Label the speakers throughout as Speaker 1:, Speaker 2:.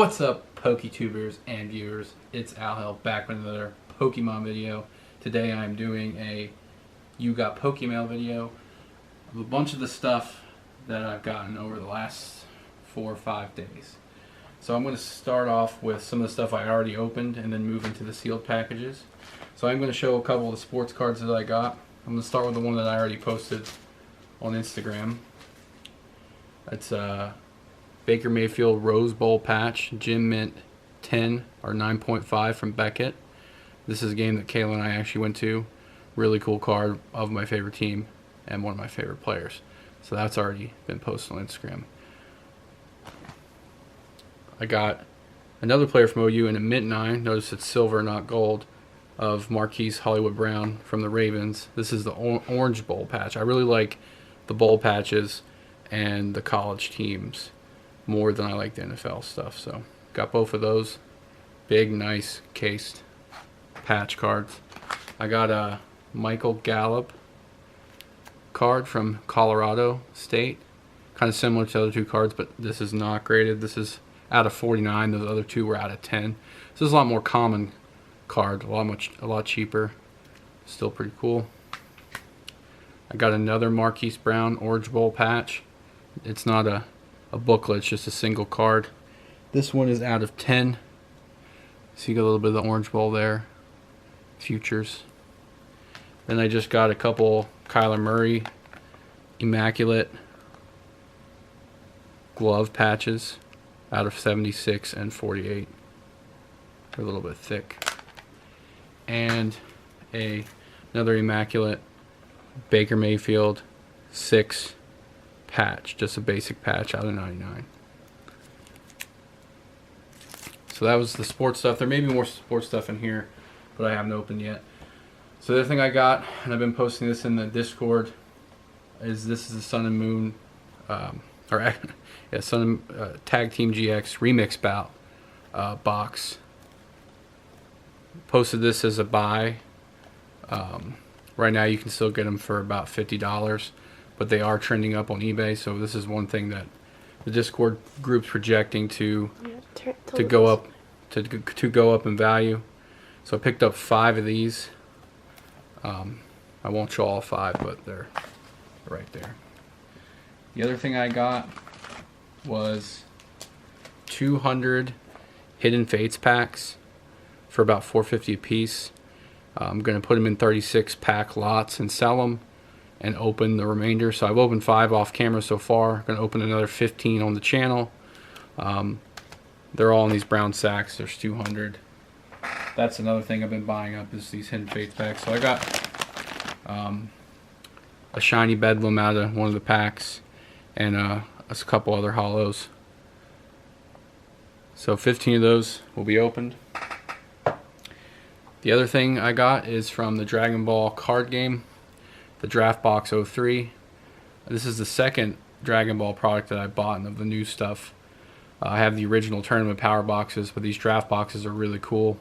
Speaker 1: What's up, PokeTubers and viewers? It's Al Hill back with another Pokemon video. Today I'm doing a You Got Pokemail video of a bunch of the stuff that I've gotten over the last 4 or 5 days. So I'm going to start off with some of the stuff I already opened and then move into the sealed packages. So I'm going to show a couple of the sports cards that I got. I'm going to start with the one that I already posted on Instagram. It's Baker Mayfield Rose Bowl patch, Gym Mint 10 or 9.5 from Beckett. This is a game that Kayla and I actually went to. Really cool card of my favorite team and one of my favorite players. So that's already been posted on Instagram. I got another player from OU in a Mint 9. Notice it's silver, not gold, of Marquise Hollywood Brown from the Ravens. This is the Orange Bowl patch. I really like the bowl patches and the college teams more than I like the NFL stuff. So got both of those. Big, nice cased patch cards. I got a Michael Gallup card from Colorado State. Kind of similar to the other two cards, but this is not graded. This is out of 49. Those other two were out of 10. This is a lot more common card, a lot cheaper. Still pretty cool. I got another Marquise Brown Orange Bowl patch. It's not a booklet, it's just a single card. This one is out of 10. So you got a little bit of the Orange Bowl there. Futures. Then I just got a couple Kyler Murray Immaculate glove patches out of 76 and 48. They're a little bit thick. And another Immaculate Baker Mayfield 6 patch, just a basic patch out of 99. So that was the sports stuff. There may be more sports stuff in here, but I haven't opened yet. So the other thing I got, and I've been posting this in the Discord, is this is the Sun and Moon, Sun Tag Team GX Remix Bout box. Posted this as a buy. Right now you can still get them for about $50. But they are trending up on eBay, so this is one thing that the Discord group's projecting to go up in value. So I picked up 5 of these. I won't show all 5, but they're right there. The other thing I got was 200 Hidden Fates packs for about $4.50 a piece. I'm going to put them in 36 pack lots and sell them and open the remainder. So I've opened 5 off camera so far. I'm going to open another 15 on the channel. They're all in these brown sacks. There's 200. That's another thing I've been buying up is these Hidden Fates packs. So I got a shiny Bedlam out of one of the packs and a couple other hollows. So 15 of those will be opened. The other thing I got is from the Dragon Ball card game, the Draft Box 03. This is the second Dragon Ball product that I bought of the new stuff. I have the original Tournament Power boxes, but these draft boxes are really cool.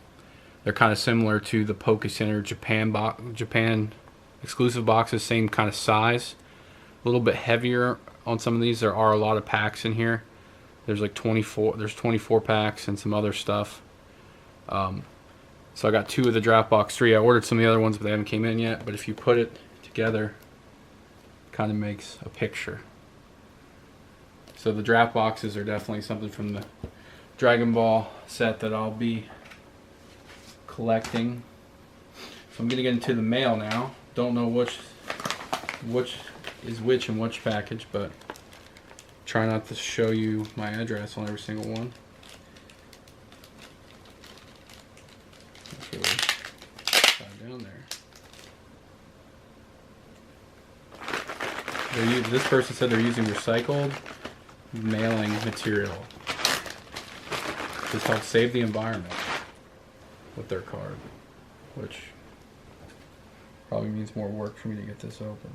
Speaker 1: They're kind of similar to the Poke Center Japan exclusive boxes, same kind of size. A little bit heavier on some of these. There are a lot of packs in here. There's like 24. There's 24 packs and some other stuff. So I got 2 of the Draft Box 3. I ordered some of the other ones, but they haven't came in yet. But if you put it together, it kind of makes a picture. So the draft boxes are definitely something from the Dragon Ball set that I'll be collecting. So I'm going to get into the mail now. Don't know which is which in which package, but try not to show you my address on every single one. Down there. This person said they're using recycled mailing material. This helps save the environment with their card, which probably means more work for me to get this open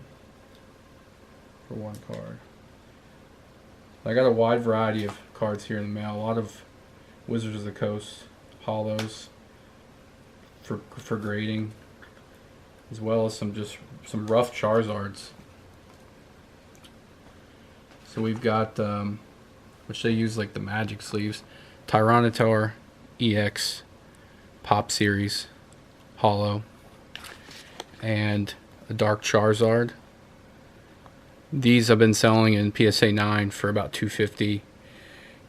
Speaker 1: for one card. I got a wide variety of cards here in the mail. A lot of Wizards of the Coast hollows for grading, as well as some rough Charizards. So we've got, which they use like the magic sleeves. Tyranitar EX Pop Series Holo, and a Dark Charizard. These I've been selling in PSA 9 for about $250,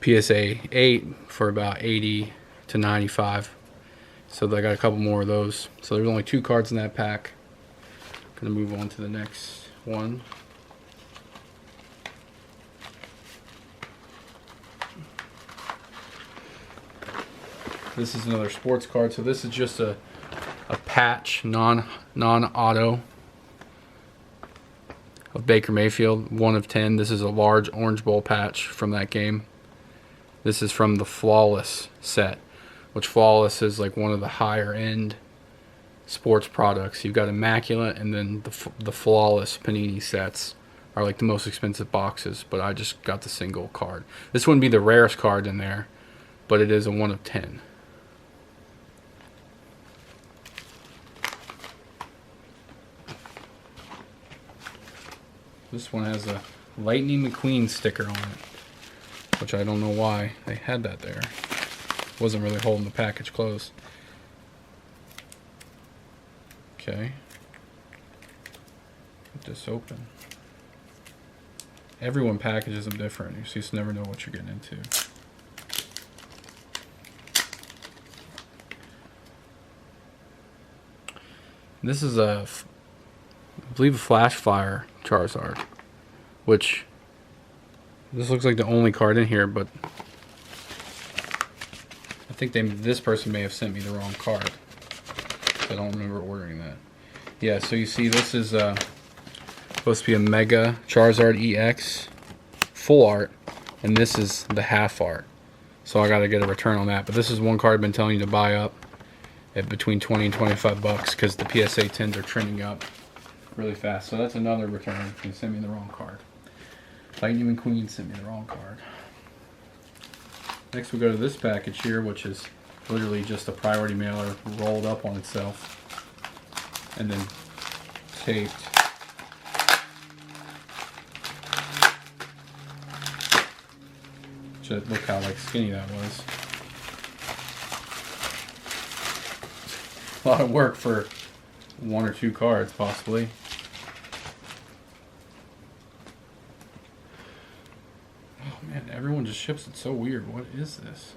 Speaker 1: PSA 8 for about $80 to $95. So I got a couple more of those. So there's only 2 cards in that pack. Gonna move on to the next one. This is another sports card. So this is just a patch, non-auto of Baker Mayfield, 1 of 10. This is a large Orange Bowl patch from that game. This is from the Flawless set, which Flawless is like one of the higher end sports products. You've got Immaculate, and then the Flawless Panini sets are like the most expensive boxes, but I just got the single card. This wouldn't be the rarest card in there, but it is a 1 of 10. This one has a Lightning McQueen sticker on it, which I don't know why they had that there. Wasn't really holding the package close. Okay. Get this open. Everyone packages them different. You just never know what you're getting into. This is I believe a Flash Fire Charizard, which this looks like the only card in here, but I think this person may have sent me the wrong card. I don't remember ordering that. Yeah, so you see this is supposed to be a Mega Charizard EX full art, and this is the half art. So I got to get a return on that. But this is one card I've been telling you to buy up at between 20 and 25 bucks because the PSA 10s are trending up really fast. So that's another return. You sent me the wrong card. Lightning McQueen sent me the wrong card. Next we go to this package here, which is literally just a priority mailer rolled up on itself and then taped. Look how like skinny that was. A lot of work for 1 or 2 cards possibly. Oh man, everyone just ships it so weird. What is this?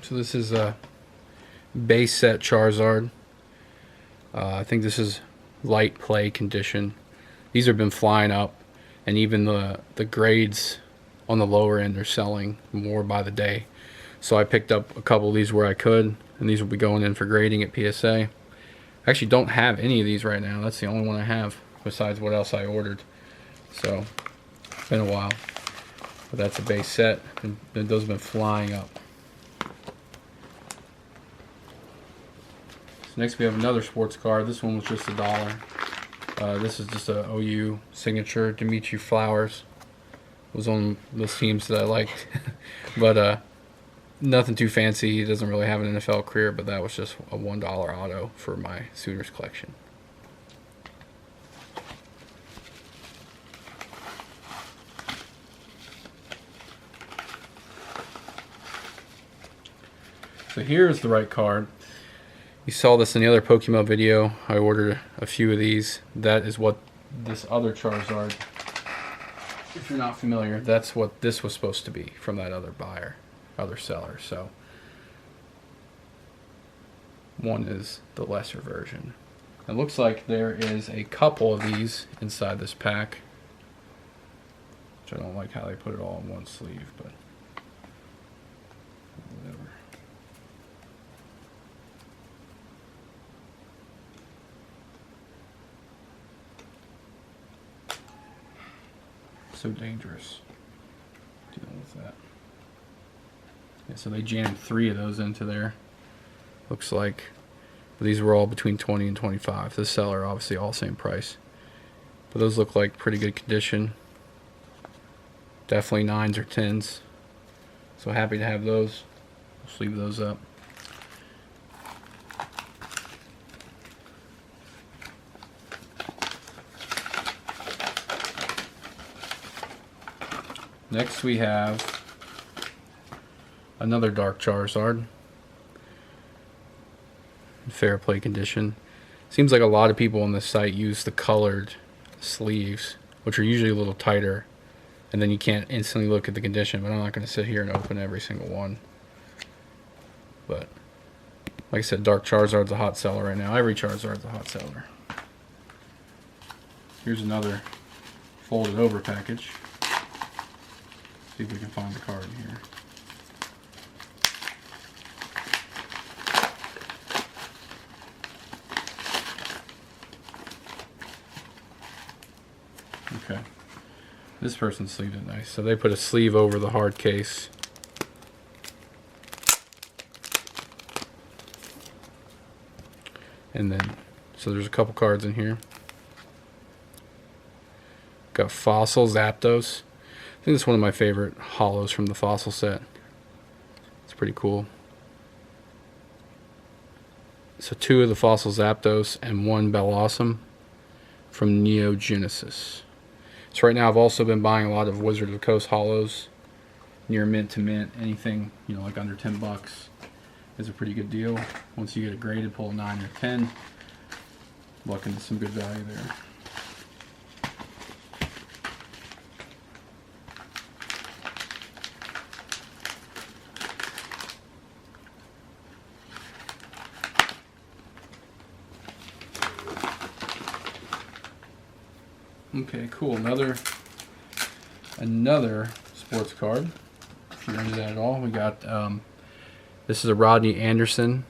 Speaker 1: So this is a base set Charizard. I think this is light play condition. These have been flying up, and even the grades on the lower end are selling more by the day. So I picked up a couple of these where I could, and these will be going in for grading at PSA. I actually don't have any of these right now. That's the only one I have besides what else I ordered. So it's been a while, but that's a base set, and those have been flying up. Next we have another sports card. This one was just $1. This is just a OU signature. Dimitri Flowers was on those teams that I liked. But nothing too fancy. He doesn't really have an NFL career, but that was just a $1 auto for my Sooners collection. So here's the right card. You saw this in the other Pokemon video. I ordered a few of these. That is what this other Charizard, if you're not familiar, that's what this was supposed to be from that other buyer, other seller. So one is the lesser version. It looks like there is a couple of these inside this pack, which I don't like how they put it all in one sleeve, but whatever. So dangerous dealing with that. Yeah, so they jammed 3 of those into there. Looks like. But these were all between 20 and 25. This seller obviously all same price. But those look like pretty good condition. Definitely 9s or 10s. So happy to have those. Let's leave those up. Next we have another Dark Charizard. Fair play condition. Seems like a lot of people on this site use the colored sleeves, which are usually a little tighter, and then you can't instantly look at the condition, but I'm not going to sit here and open every single one. But like I said, Dark Charizard's a hot seller right now. Every Charizard's a hot seller. Here's another folded over package. See if we can find the card in here. Okay. This person sleeved it nice. So they put a sleeve over the hard case. And then, so there's a couple cards in here. Got Fossil Zapdos. I think it's one of my favorite holos from the Fossil set. It's pretty cool. So 2 of the Fossil Zapdos and 1 Bellossom from Neo Genesis. So right now I've also been buying a lot of Wizard of the Coast holos, near mint to mint. Anything, you know, like under 10 bucks is a pretty good deal. Once you get it graded, pull a 9 or 10. Look into some good value there. Okay, cool. Another sports card. If you're into that at all, we got this is a Rodney Anderson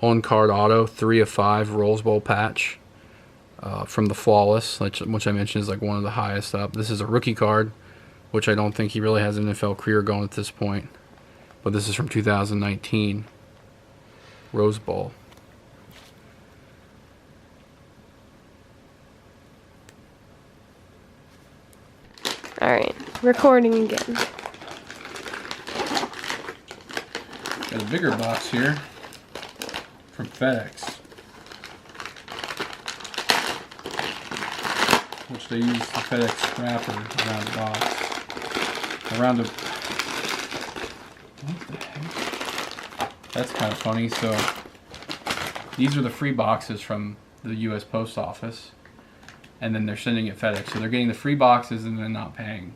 Speaker 1: on card auto 3 of 5 Rose Bowl patch from the Flawless, which I mentioned is like one of the highest up. This is a rookie card, which I don't think he really has an NFL career going at this point. But this is from 2019 Rose Bowl.
Speaker 2: Alright, recording again.
Speaker 1: Got a bigger box here from FedEx, which they use the FedEx wrapper around the box. Around the... What the heck? That's kind of funny. So these are the free boxes from the U.S. Post Office. And then they're sending it FedEx. So they're getting the free boxes and then not paying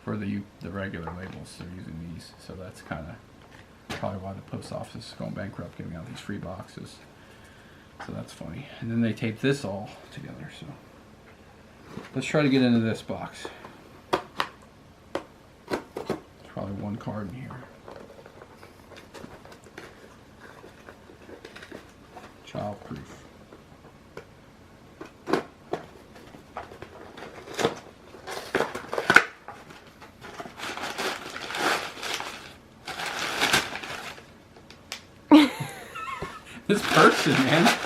Speaker 1: for the regular labels. They're using these. So that's kind of probably why the post office is going bankrupt, giving out these free boxes. So that's funny. And then they tape this all together. So let's try to get into this box. There's probably one card in here. Childproof. This person, man.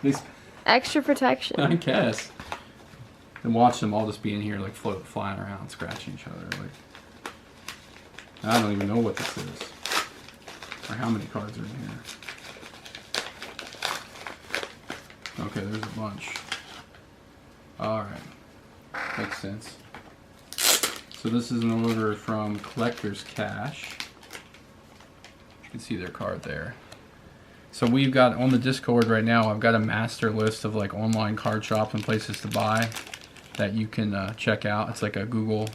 Speaker 1: These
Speaker 2: Extra protection.
Speaker 1: I guess. And watch them all just be in here, like flying around, scratching each other. Like, I don't even know what this is, or how many cards are in here. Okay, there's a bunch. All right, makes sense. So this is an order from Collector's Cash. You can see their card there. So we've got on the Discord right now, I've got a master list of like online card shops and places to buy that you can check out. It's like a Google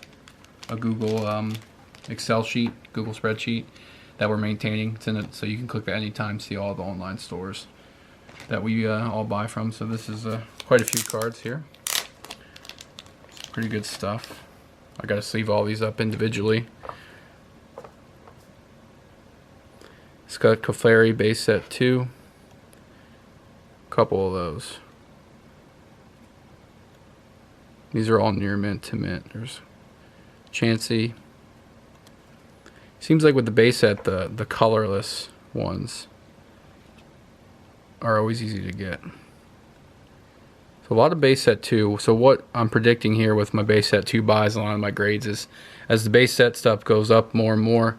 Speaker 1: Excel sheet, Google spreadsheet that we're maintaining. It's in it, so you can click at any time, see all the online stores that we all buy from. So this is quite a few cards here. Pretty good stuff. I got to sleeve all these up individually. Scott Clefairy base set 2. Couple of those. These are all near mint to mint. There's Chansey. Seems like with the base set, the colorless ones are always easy to get. So a lot of base set 2. So what I'm predicting here with my base set 2 buys along with my grades is, as the base set stuff goes up more and more,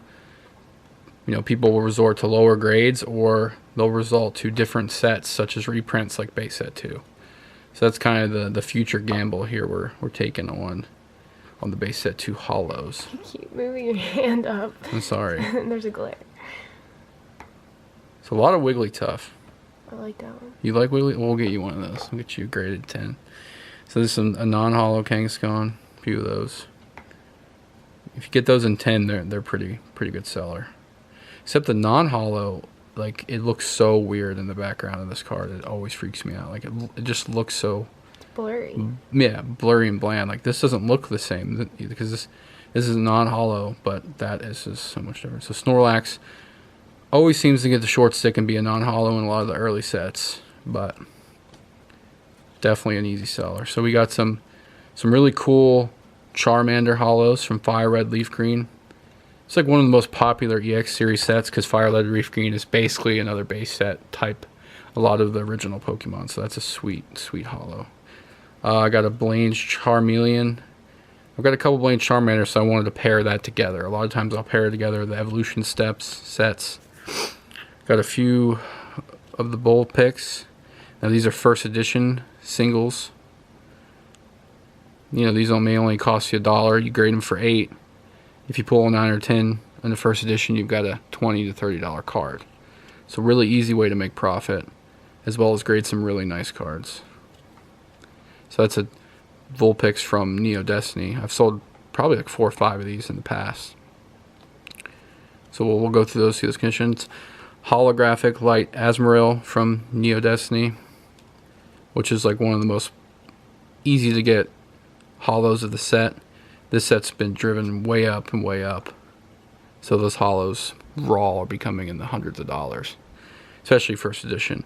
Speaker 1: you know, people will resort to lower grades, or they'll resort to different sets such as reprints like base set 2. So that's kind of the future gamble here we're taking on on the base set 2 hollows.
Speaker 2: You keep moving your hand up.
Speaker 1: I'm sorry.
Speaker 2: And there's a glare.
Speaker 1: It's a lot of Wiggly Tuff.
Speaker 2: I like that one.
Speaker 1: You like Wiggly? We'll get you one of those. We'll get you a graded 10. So this is a non-hollow Kangaskhan. A few of those. If you get those in 10, they're pretty good seller. Except the non-hollow, like, it looks so weird in the background of this card. It always freaks me out. Like, it just looks so...
Speaker 2: Blurry.
Speaker 1: Yeah, blurry and bland. Like, this doesn't look the same because this is non-hollow, but that is just so much different. So Snorlax always seems to get the short stick and be a non-hollow in a lot of the early sets, but definitely an easy seller. So we got some really cool Charmander hollows from Fire Red Leaf Green. It's like one of the most popular EX series sets because Fire Red Leaf Green is basically another base set type. A lot of the original Pokemon, so that's a sweet hollow. I got a Blaine's Charmeleon. I've got a couple Blaine's Charmanders, so I wanted to pair that together. A lot of times I'll pair together the evolution sets. Got a few of the bold picks. Now these are first edition singles. You know, these may only cost you $1. You grade them for $8. If you pull a 9 or 10 in the first edition, you've got a $20 to $30 card. So really easy way to make profit, as well as grade some really nice cards. So that's a Vulpix from Neo Destiny. I've sold probably like 4 or 5 of these in the past. So we'll go through those, see those conditions. Holographic Light Azumarill from Neo Destiny, which is like one of the most easy to get hollows of the set. This set's been driven way up and way up. So those hollows raw are becoming in the hundreds of dollars, especially first edition.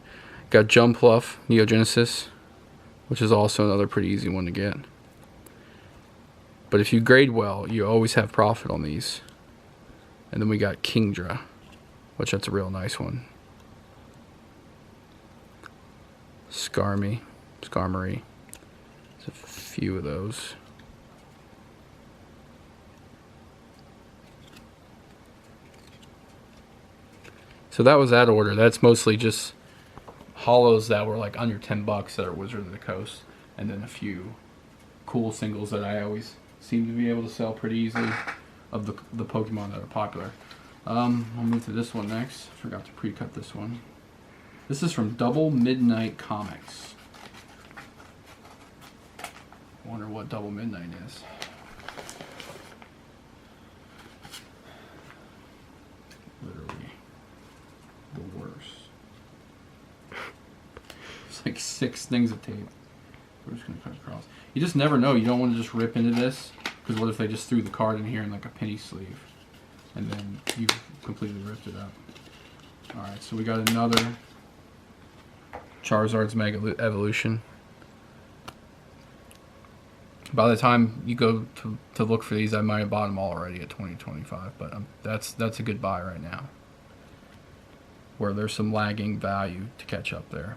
Speaker 1: Got Jumpluff Neo Genesis, which is also another pretty easy one to get. But if you grade well, you always have profit on these. And then we got Kingdra, which that's a real nice one. Skarmory. There's a few of those. So that was that order. That's mostly just hollows that were like under $10 that are Wizard of the Coast, and then a few cool singles that I always seem to be able to sell pretty easily of the Pokemon that are popular. I'll move to this one next. Forgot to pre-cut this one. This is from Double Midnight Comics. Wonder what Double Midnight is. Literally the worst. It's like 6 things of tape. We're just gonna cut across. You just never know. You don't want to just rip into this, because what if they just threw the card in here in like a penny sleeve, and then you've completely ripped it up. All right, so we got another Charizard's Mega Evolution. By the time you go to look for these, I might have bought them all already at $20-$25, but that's a good buy right now, where there's some lagging value to catch up there.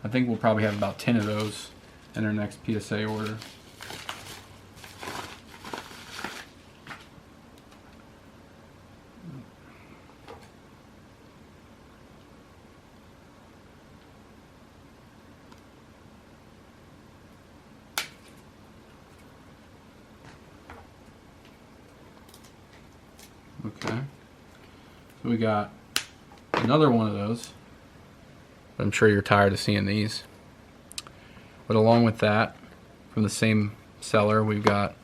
Speaker 1: I think we'll probably have about 10 of those in our next PSA order. Okay, so we got another one of those. I'm sure you're tired of seeing these. But along with that, from the same seller, we've got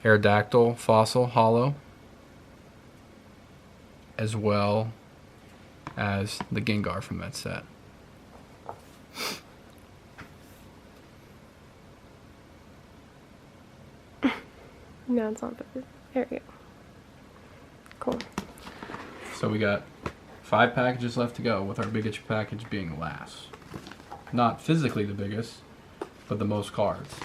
Speaker 1: Aerodactyl Fossil Hollow, as well as the Gengar from that set.
Speaker 2: No, it's not bad. There we go. Cool.
Speaker 1: So we got 5 packages left to go, with our biggest package being last. Not physically the biggest, but the most cards.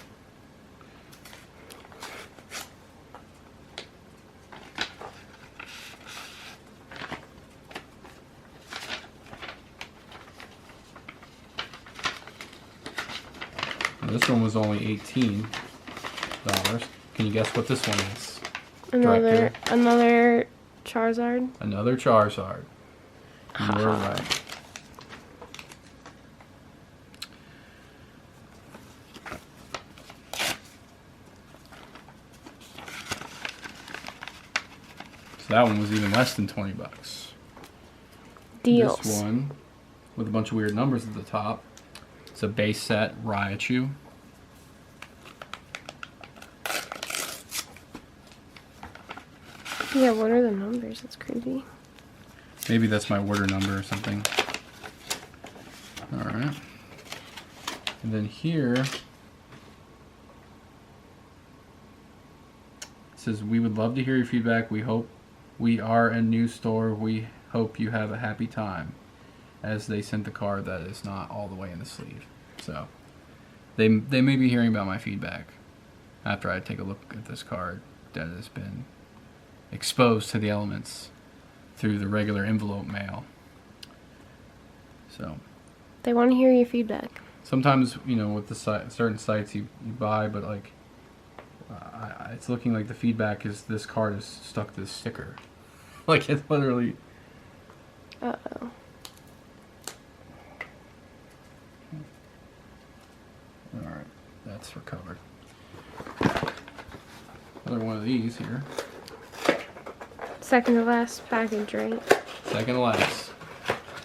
Speaker 1: Now this one was only $18. Can you guess what this one is?
Speaker 2: Another Charizard.
Speaker 1: Another Charizard. You were right. So that one was even less than 20 bucks.
Speaker 2: Deals.
Speaker 1: This one, with a bunch of weird numbers at the top, it's a base set Raichu.
Speaker 2: Yeah, what are the numbers? That's crazy.
Speaker 1: Maybe that's my order number or something. Alright. And then here, it says, we would love to hear your feedback. We hope we are a new store. We hope you have a happy time. As they sent the card that is not all the way in the sleeve. So, they may be hearing about my feedback after I take a look at this card that has been exposed to the elements through the regular envelope mail. So
Speaker 2: They want to hear your feedback.
Speaker 1: sometimes, you know, with the certain sites you buy, but like it's looking like the feedback is this card is stuck this sticker. Like it's literally.
Speaker 2: Uh-oh.
Speaker 1: All right, that's recovered. Another one of these here.
Speaker 2: Second to last package, right?
Speaker 1: Second to last.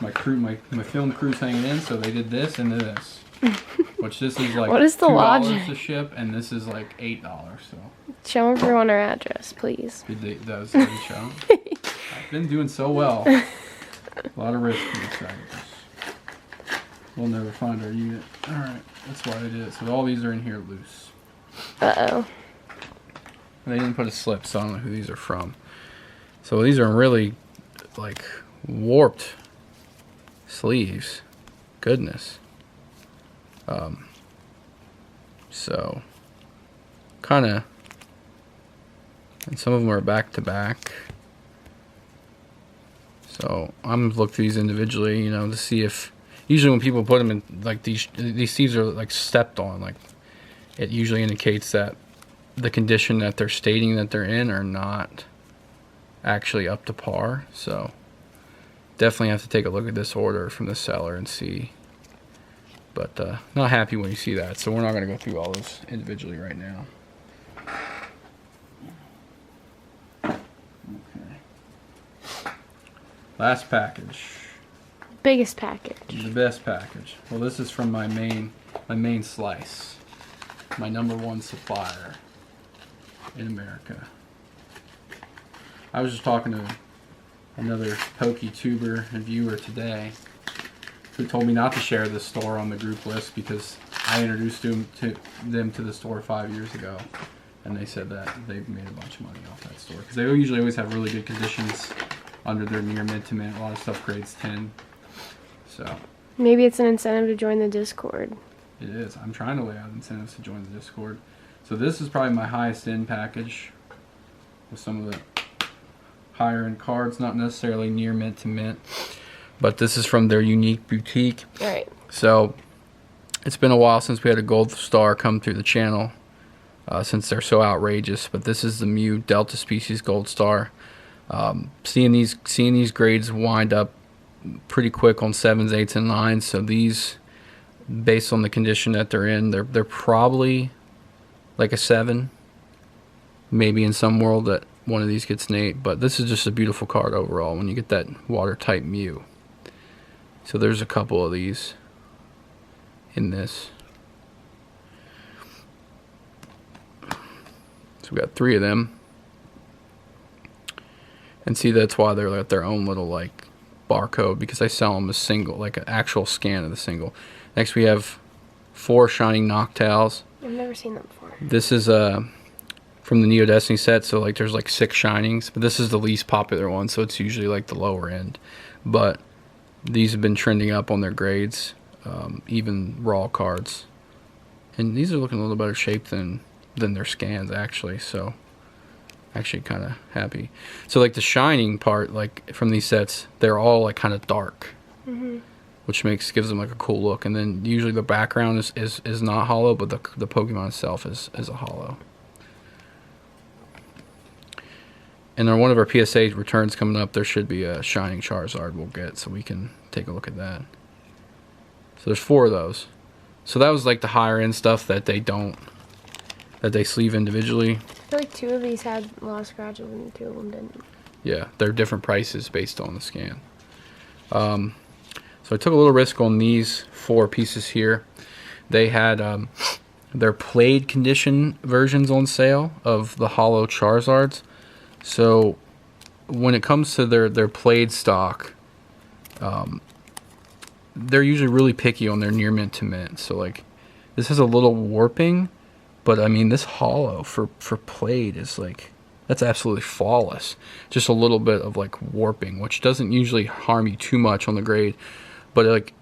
Speaker 1: My film crew's hanging in, so they did this and this. Which this is like
Speaker 2: What is the
Speaker 1: $2
Speaker 2: logic?
Speaker 1: to ship, and this is like $8. So
Speaker 2: Show everyone our address, please.
Speaker 1: that was the show. I've been doing so well. A lot of risk for these packages. We'll never find our unit. All right, that's why they did it. So all these are in here loose.
Speaker 2: Uh-oh.
Speaker 1: They didn't put a slip, so I don't know who these are from. So these are really like warped sleeves. Goodness. So kind of, and some of them are back to back. So I'm gonna look through these individually, you know, to see if usually when people put them in like these sleeves are like stepped on, like it usually indicates that the condition that they're stating that they're in are not actually up to par. So definitely have to take a look at this order from the seller and see. But not happy when you see that. So we're not going to go through all those individually right now. Okay. Last package.
Speaker 2: Biggest package.
Speaker 1: The best package. Well, this is from my main slice. My #1 supplier in America. I was just talking to another Pokey tuber and viewer today who told me not to share this store on the group list because I introduced them to the store 5 years ago, and they said that they've made a bunch of money off that store because they usually always have really good conditions under their near mid to mint. A lot of stuff grades 10. So
Speaker 2: Maybe it's an incentive to join the Discord.
Speaker 1: it is. I'm trying to lay out incentives to join the Discord. So this is probably my highest end package with some of the higher end cards, not necessarily near mint to mint, but this is from their unique boutique.
Speaker 2: All right.
Speaker 1: So it's been a while since we had a gold star come through the channel, since they're so outrageous. But this is the Mew Delta Species Gold Star. Seeing these grades wind up pretty quick on 7s, 8s, and 9s. So these, based on the condition that they're in, they're probably like a 7. Maybe in some world that one of these gets an 8. But this is just a beautiful card overall when you get that watertight Mew. So there's a couple of these in this. So we got 3 of them. And see, that's why they're at their own little like barcode, because I sell them as single, like an actual scan of the single. Next we have 4 Shining Noctowls.
Speaker 2: I've never seen them before.
Speaker 1: This is from the Neo Destiny set, so like there's like 6 Shinings, but this is the least popular one, so it's usually like the lower end. But these have been trending up on their grades, even raw cards, and these are looking a little better shape than their scans actually. So actually kind of happy. So like the shining part, like from these sets, they're all like kind of dark, which gives them like a cool look. And then usually the background is not hollow, but the Pokemon itself is a hollow. And on one of our PSA returns coming up, there should be a Shining Charizard we'll get, so we can take a look at that. So there's 4 of those. So that was like the higher end stuff that they sleeve individually.
Speaker 2: I feel like 2 of these had a lot of scratches and 2 of them didn't.
Speaker 1: Yeah. they're different prices based on the scan. So I took a little risk on these 4 pieces here. They had their played condition versions on sale of the hollow Charizards. So when it comes to their played stock, they're usually really picky on their near mint to mint. So like this has a little warping, but I mean this hollow for played is like, that's absolutely flawless. Just a little bit of like warping, which doesn't usually harm you too much on the grade. But like,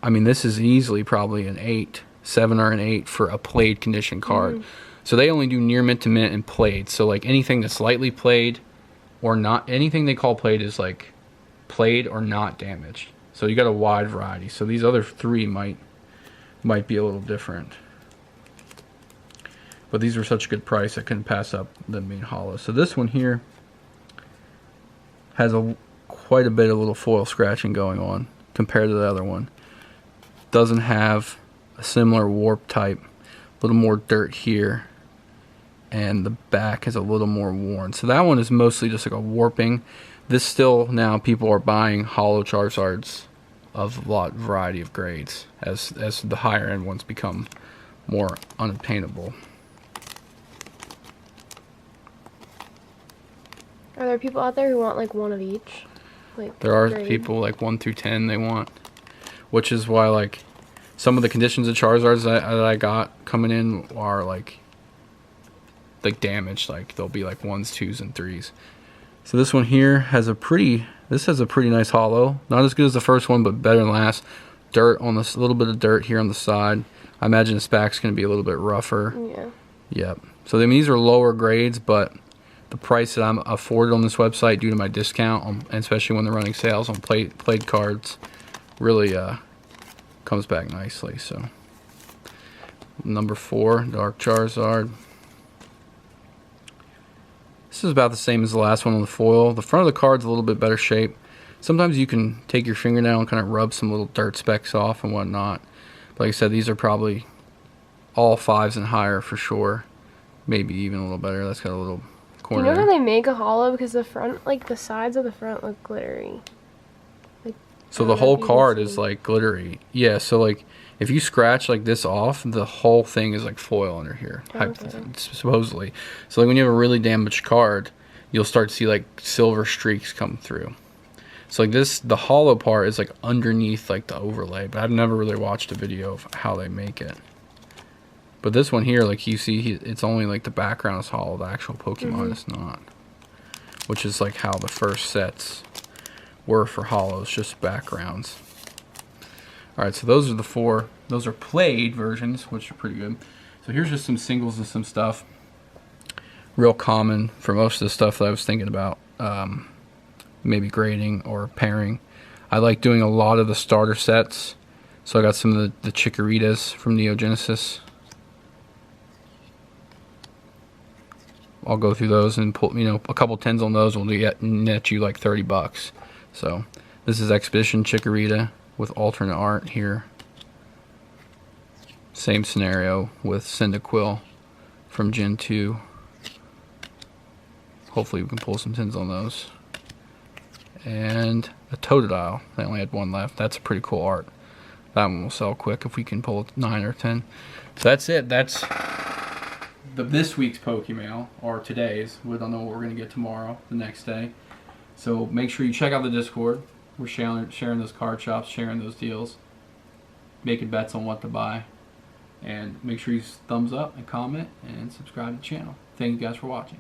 Speaker 1: I mean, this is easily probably an 8, 7 or an 8 for a played condition card. So they only do near mint to mint and played. So like anything that's lightly played or not, anything they call played is like played or not damaged. So you got a wide variety. So these other 3 might be a little different. But these were such a good price, I couldn't pass up them being hollow. So this one here has quite a bit of little foil scratching going on compared to the other one. Doesn't have a similar warp type. A little more dirt here. And the back is a little more worn. So that one is mostly just like a warping. This still, now people are buying hollow Charizards of a lot variety of grades as the higher end ones become more unobtainable.
Speaker 2: Are there people out there who want like one of each? Like
Speaker 1: There are
Speaker 2: grade?
Speaker 1: people like 1 through 10 they want, which is why like some of the conditions of Charizards that I got coming in are like damaged. Like they'll be like 1s, 2s, and 3s. So this one here has a pretty nice hollow. Not as good as the first one, but better than last. Dirt on this, a little bit of dirt here on the side. I imagine this back's going to be a little bit rougher.
Speaker 2: Yeah.
Speaker 1: Yep. So I mean, these are lower grades, but the price that I'm afforded on this website due to my discount, and especially when they're running sales on played cards, really comes back nicely. So number 4, Dark Charizard. This is about the same as the last one on the foil. The front of the card's a little bit better shape. Sometimes you can take your fingernail and kind of rub some little dirt specks off and whatnot. But like I said, these are probably all 5s and higher for sure. Maybe even a little better. That's got a little
Speaker 2: Do you know how they make a hollow? Because the front, like the sides of the front look glittery. Like,
Speaker 1: so the whole card is like glittery. Yeah, so like if you scratch like this off, the whole thing is like foil under here, supposedly. So like when you have a really damaged card, you'll start to see like silver streaks come through. So like this, the hollow part is like underneath like the overlay, but I've never really watched a video of how they make it. But this one here, like you see, it's only like the background is hollow, the actual Pokemon is not. Which is like how the first sets were for hollows, just backgrounds. Alright, so those are the 4. Those are played versions, which are pretty good. So here's just some singles and some stuff. Real common for most of the stuff that I was thinking about. Maybe grading or pairing. I like doing a lot of the starter sets. So I got some of the Chikoritas from Neo Genesis. I'll go through those and pull, a couple 10s on those will net you like $30. So this is Expedition Chikorita with alternate art here. Same scenario with Cyndaquil from Gen 2. Hopefully we can pull some 10s on those. And a Totodile. They only had 1 left. That's a pretty cool art. That one will sell quick if we can pull 9 or 10. So that's it. That's this week's Pokemail, or today's. We don't know what we're going to get tomorrow, the next day. So make sure you check out the Discord. We're sharing those card shops, sharing those deals, making bets on what to buy. And make sure you thumbs up and comment and subscribe to the channel. Thank you guys for watching.